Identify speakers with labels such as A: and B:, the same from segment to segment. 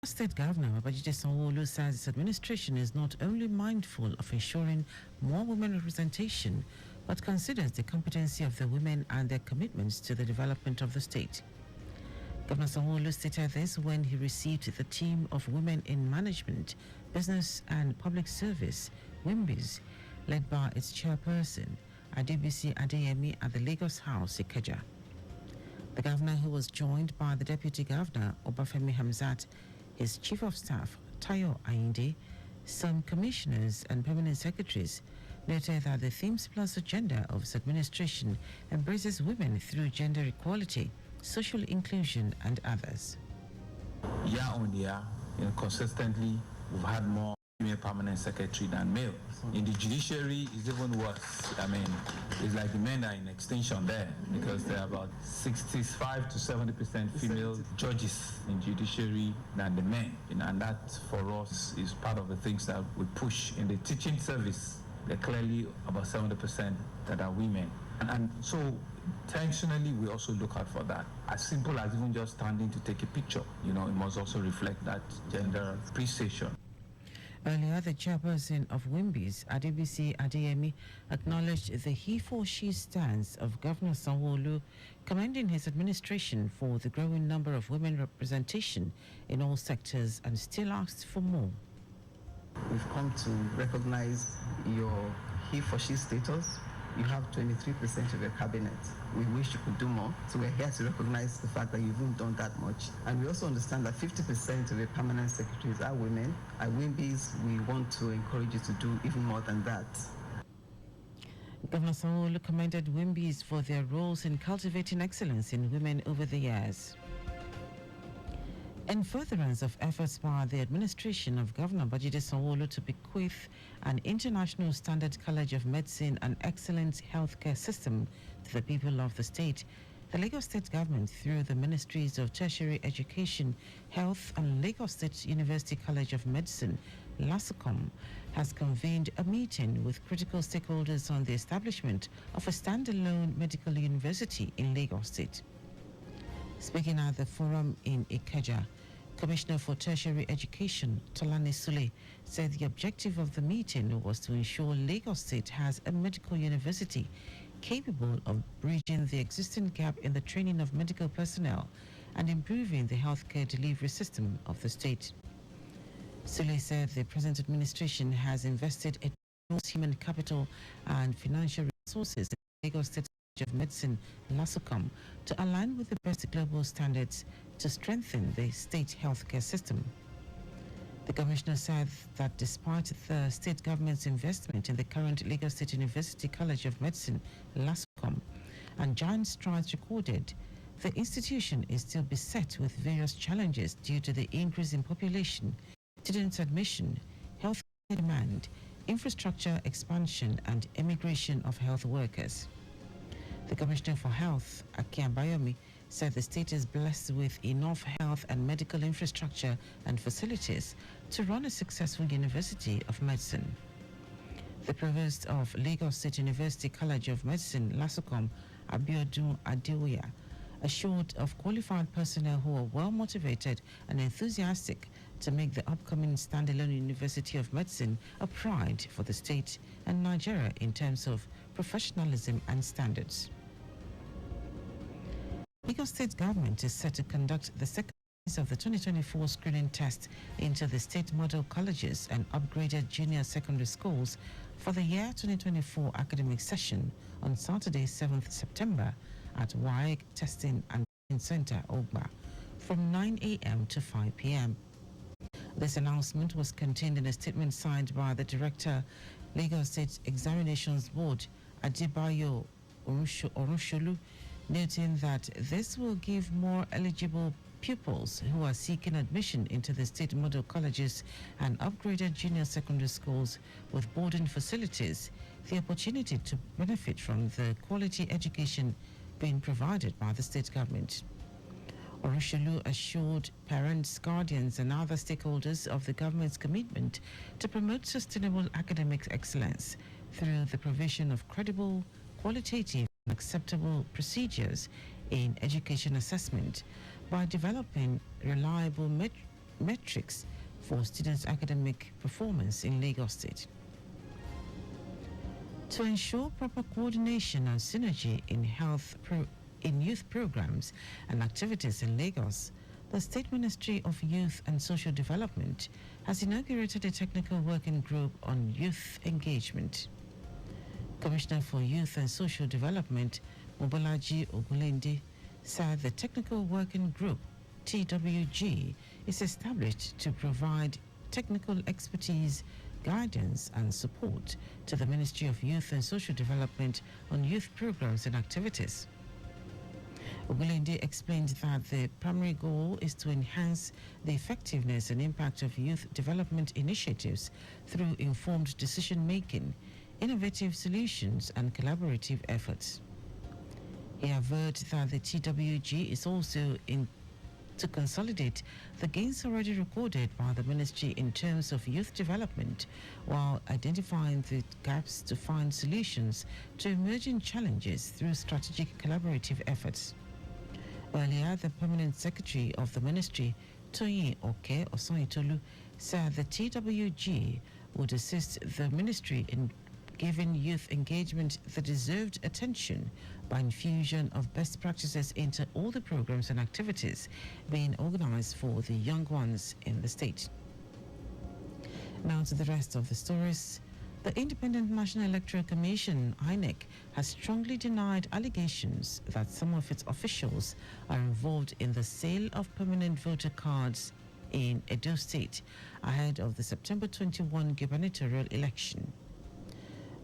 A: State Governor Babajide Sanwo-Olu says his administration is not only mindful of ensuring more women representation, but considers the competency of the women and their commitments to the development of the state. Governor Sanwo-Olu stated this when he received the team of women in management, business and public service, WIMBIS, led by its chairperson, Adebisi Adeyemi, at the Lagos House, Ikeja. The governor, who was joined by the deputy governor, Obafemi Hamzat, his chief of staff, Tayo Ayinde, some commissioners and permanent secretaries, noted that the Themes Plus agenda of his administration embraces women through gender equality, social inclusion, and others.
B: Year on year, consistently, we've had more female permanent secretary than male. In the judiciary, it's even worse. I mean, it's like the men are in extinction there because there are about 65 to 70% female judges in judiciary than the men. And that, for us, is part of the things that we push. In the teaching service, there are clearly about 70% that are women. And so, intentionally, we also look out for that. As simple as even just standing to take a picture, it must also reflect that gender appreciation.
A: Earlier, the chairperson of WIMBIS, Adebisi Adeyemi, acknowledged the he-for-she stance of Governor Sanwo-Olu, commending his administration for the growing number of women representation in all sectors, and still asked for more.
C: We've come to recognize your he-for-she status. You have 23% of your cabinet. We wish you could do more. So we're here to recognize the fact that you haven't done that much. And we also understand that 50% of your permanent secretaries are women. At WIMBIS, we want to encourage you to do even more than that.
A: Governor Sanwo-Olu commended WIMBIS for their roles in cultivating excellence in women over the years. In furtherance of efforts by the administration of Governor Babajide Sanwo-Olu to bequeath an international standard college of medicine and excellent healthcare system to the people of the state, the Lagos State Government, through the Ministries of Tertiary Education, Health and Lagos State University College of Medicine, LASUCOM, has convened a meeting with critical stakeholders on the establishment of a standalone medical university in Lagos State. Speaking at the forum in Ikeja, Commissioner for Tertiary Education, Tolani Sule, said the objective of the meeting was to ensure Lagos State has a medical university capable of bridging the existing gap in the training of medical personnel and improving the healthcare delivery system of the state. Sule said the present administration has invested enormous human capital and financial resources in Lagos State of Medicine, LASUCOM, to align with the best global standards to strengthen the state healthcare system. The commissioner said that despite the state government's investment in the current Lagos State University College of Medicine, LASUCOM, and giant strides recorded, the institution is still beset with various challenges due to the increase in population, student admission, health demand, infrastructure expansion, and immigration of health workers. The Commissioner for Health, Aki Abayomi, said the state is blessed with enough health and medical infrastructure and facilities to run a successful university of medicine. The Provost of Lagos State University College of Medicine, LASUCOM, Abiodun Adeoya, assured of qualified personnel who are well motivated and enthusiastic to make the upcoming standalone University of Medicine a pride for the state and Nigeria in terms of professionalism and standards. Lagos State Government is set to conduct the second phase of the 2024 screening test into the state model colleges and upgraded junior secondary schools for the year 2024 academic session on Saturday, 7th September at WAEC Testing and Training Center, Ogba, from 9 a.m. to 5 p.m. This announcement was contained in a statement signed by the Director, Lagos State Examinations Board, Adebayo Orusholu, noting that this will give more eligible pupils who are seeking admission into the state model colleges and upgraded junior secondary schools with boarding facilities the opportunity to benefit from the quality education being provided by the state government. Orusholu assured parents, guardians, and other stakeholders of the government's commitment to promote sustainable academic excellence through the provision of credible, qualitative, and acceptable procedures in education assessment by developing reliable metrics for students' academic performance in Lagos State. To ensure proper coordination and synergy in youth programs and activities in Lagos, the State Ministry of Youth and Social Development has inaugurated a technical working group on youth engagement. Commissioner for Youth and Social Development, Mobolaji Ogunlende, said the Technical Working Group, TWG, is established to provide technical expertise, guidance and support to the Ministry of Youth and Social Development on youth programs and activities. Ogunlende explained that the primary goal is to enhance the effectiveness and impact of youth development initiatives through informed decision-making, innovative solutions and collaborative efforts. He averred that the TWG is also to consolidate the gains already recorded by the ministry in terms of youth development, while identifying the gaps to find solutions to emerging challenges through strategic collaborative efforts. Earlier, the permanent secretary of the ministry, Toyin Oke Osanyitolu, said the TWG would assist the ministry in giving youth engagement the deserved attention by infusion of best practices into all the programs and activities being organized for the young ones in the state. Now to the rest of the stories. The Independent National Electoral Commission, INEC, has strongly denied allegations that some of its officials are involved in the sale of permanent voter cards in Edo State ahead of the September 21 gubernatorial election.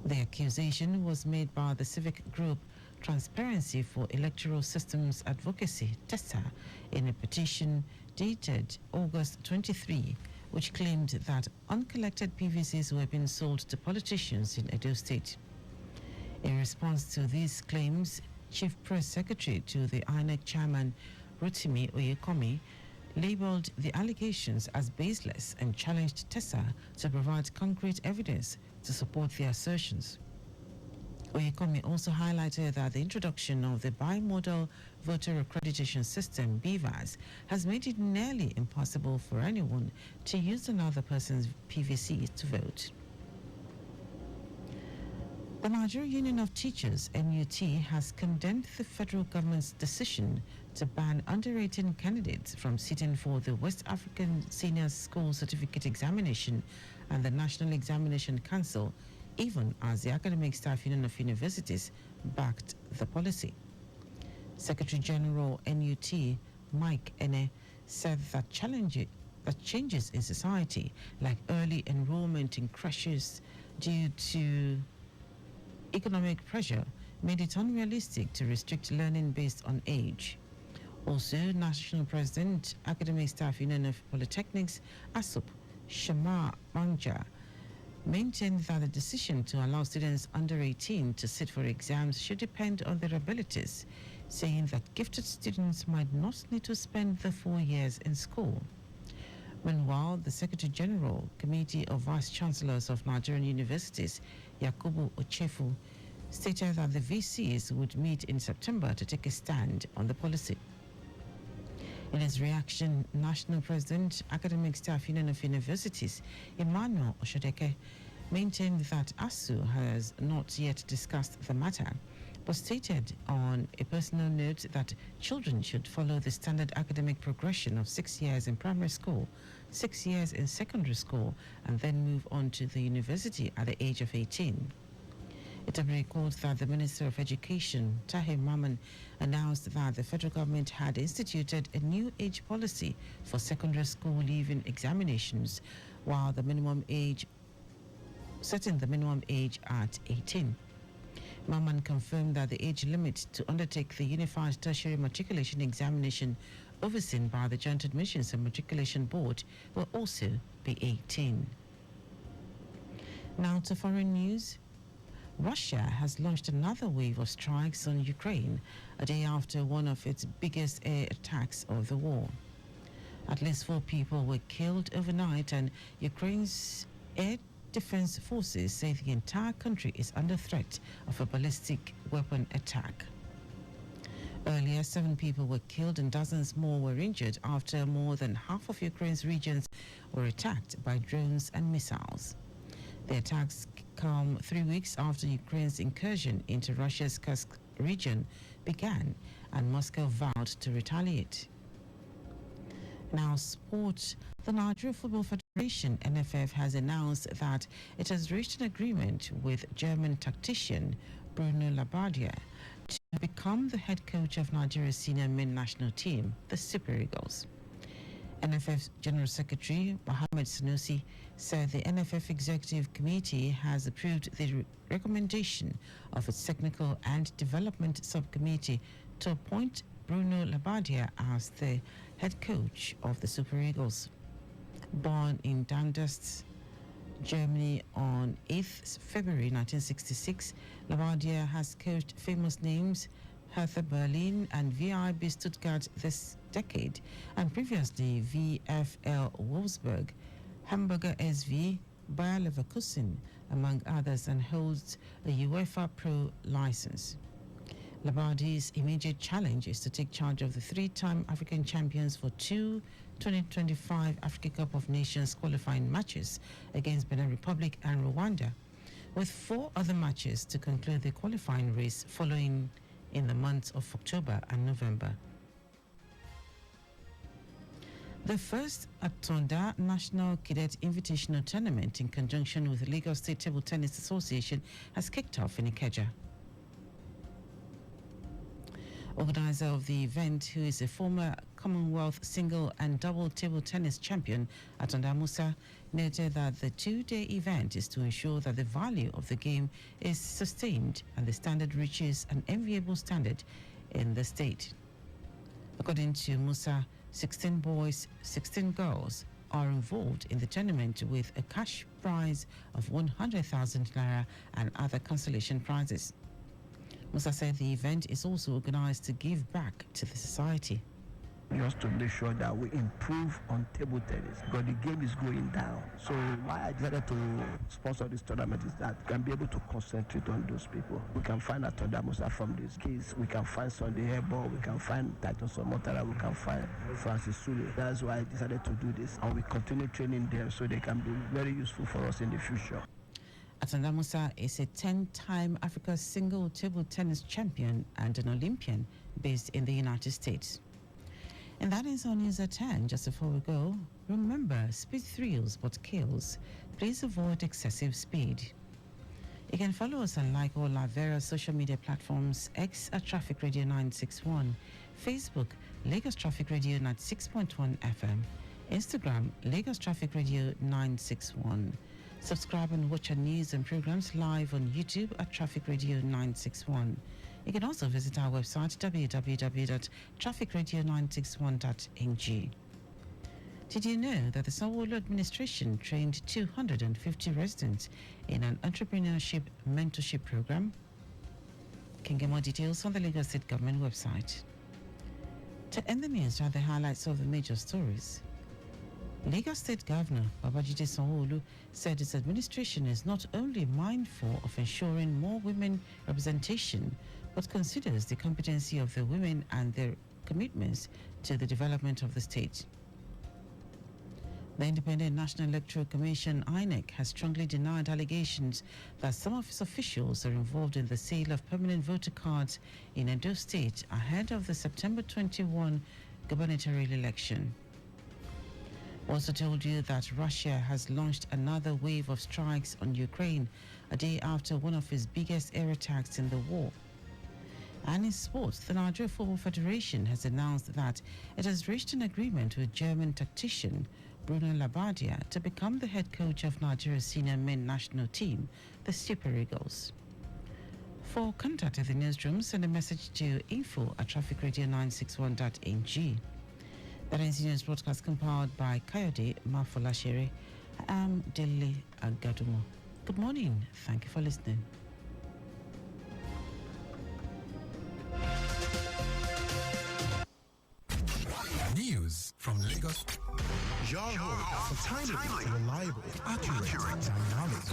A: The accusation was made by the civic group Transparency for Electoral Systems Advocacy, TESA, in a petition dated August 23, which claimed that uncollected PVCs were being sold to politicians in Edo State. In response to these claims, Chief Press Secretary to the INEC Chairman, Rotimi Oyekomi, labeled the allegations as baseless and challenged TESA to provide concrete evidence to support the assertions. Oyekomi also highlighted that the introduction of the bimodal voter accreditation system, BVAS, has made it nearly impossible for anyone to use another person's PVC to vote. The Nigerian Union of Teachers, NUT, has condemned the federal government's decision to ban under-18 candidates from sitting for the West African Senior School Certificate Examination and the National Examination Council, even as the Academic Staff Union of Universities backed the policy. Secretary General NUT Mike Ene said that changes in society, like early enrollment in crashes due to economic pressure, made it unrealistic to restrict learning based on age. Also, National President, Academic Staff Union of Polytechnics, ASUP, Shama Manja, maintained that the decision to allow students under 18 to sit for exams should depend on their abilities, saying that gifted students might not need to spend the 4 years in school. Meanwhile, the Secretary General, Committee of Vice Chancellors of Nigerian Universities, Yakubu Ochefu, stated that the VCs would meet in September to take a stand on the policy. In his reaction, National President, Academic Staff Union of Universities, Emmanuel Oshodeke, maintained that ASU has not yet discussed the matter, but stated on a personal note that children should follow the standard academic progression of 6 years in primary school, 6 years in secondary school, and then move on to the university at the age of 18. It will be recalled that the Minister of Education, Tahir Maman, announced that the federal government had instituted a new age policy for secondary school leaving examinations, while setting the minimum age at 18. Maman confirmed that the age limit to undertake the Unified Tertiary Matriculation Examination overseen by the Joint Admissions and Matriculation Board will also be 18. Now to foreign news. Russia has launched another wave of strikes on Ukraine a day after one of its biggest air attacks of the war. At least 4 people were killed overnight, and Ukraine's air defense forces say the entire country is under threat of a ballistic weapon attack. Earlier, 7 people were killed and dozens more were injured after more than half of Ukraine's regions were attacked by drones and missiles. The attacks come 3 weeks after Ukraine's incursion into Russia's Kursk region began, and Moscow vowed to retaliate. Now, sport. The Nigeria Football Federation, NFF, has announced that it has reached an agreement with German tactician Bruno Labbadia to become the head coach of Nigeria's senior men national team, the Super Eagles. NFF General Secretary Mohammed Sanusi said the NFF Executive Committee has approved the recommendation of its Technical and Development Subcommittee to appoint Bruno Labbadia as the head coach of the Super Eagles. Born in Darmstadt, Germany on 8th February 1966, Labbadia has coached famous names Hertha Berlin and VIB Stuttgart this decade, and previously VfL Wolfsburg, Hamburger SV, Bayer Leverkusen, among others, and holds a UEFA Pro license. Labbadia's immediate challenge is to take charge of the 3-time African champions for 2 2025 Africa Cup of Nations qualifying matches against Benin Republic and Rwanda, with 4 other matches to conclude the qualifying race following in the months of October and November. The first Atonda National Cadet Invitational Tournament, in conjunction with the Lagos State Table Tennis Association, has kicked off in Ikeja. Organizer of the event, who is a former Commonwealth single and double table tennis champion, Atonda Musa, noted that the 2-day event is to ensure that the value of the game is sustained and the standard reaches an enviable standard in the state. According to Musa, 16 boys, 16 girls are involved in the tournament, with a cash prize of 100,000 naira and other consolation prizes. Musa said the event is also organized to give back to the society.
D: Just to make sure that we improve on table tennis, because the game is going down. So why I decided to sponsor this tournament is that we can be able to concentrate on those people. We can find Atonda Musa from this case. We can find Sunday Airball. We can find Titus Omotara. We can find Francis Sule. That's why I decided to do this, and we continue training them so they can be very useful for us in the future.
A: Atonda Musa is a 10-time Africa single table tennis champion and an Olympian based in the United States. And that is our news at 10. Just before we go, remember, speed thrills but kills. Please avoid excessive speed. You can follow us and like all our various social media platforms: X at Traffic Radio 961, Facebook Lagos Traffic Radio 96.1 FM, Instagram Lagos Traffic Radio 961. Subscribe and watch our news and programs live on YouTube at Traffic Radio 961. You can also visit our website www.trafficradio961.ng. Did you know that the Sanwo-Olu administration trained 250 residents in an entrepreneurship mentorship program? You can get more details on the Lagos State Government website. To end the news, are the highlights of the major stories. Lagos State Governor Babajide Sanwo-Olu said his administration is not only mindful of ensuring more women representation, but considers the competency of the women and their commitments to the development of the state. The Independent National Electoral Commission, INEC, has strongly denied allegations that some of its officials are involved in the sale of permanent voter cards in Edo State ahead of the September 21 gubernatorial election. Also told you that Russia has launched another wave of strikes on Ukraine a day after one of its biggest air attacks in the war. And in sports, the Nigeria Football Federation has announced that it has reached an agreement with German tactician Bruno Labbadia to become the head coach of Nigeria's senior men national team, the Super Eagles. For contact at the newsroom, send a message to info@trafficradio961.ng. That ends the news broadcast compiled by Kayode Mafolashere. I am Dele Agadumo. Good morning. Thank you for listening.
E: News from Lagos.
F: Your home for timely, reliable, accurate, dynamic.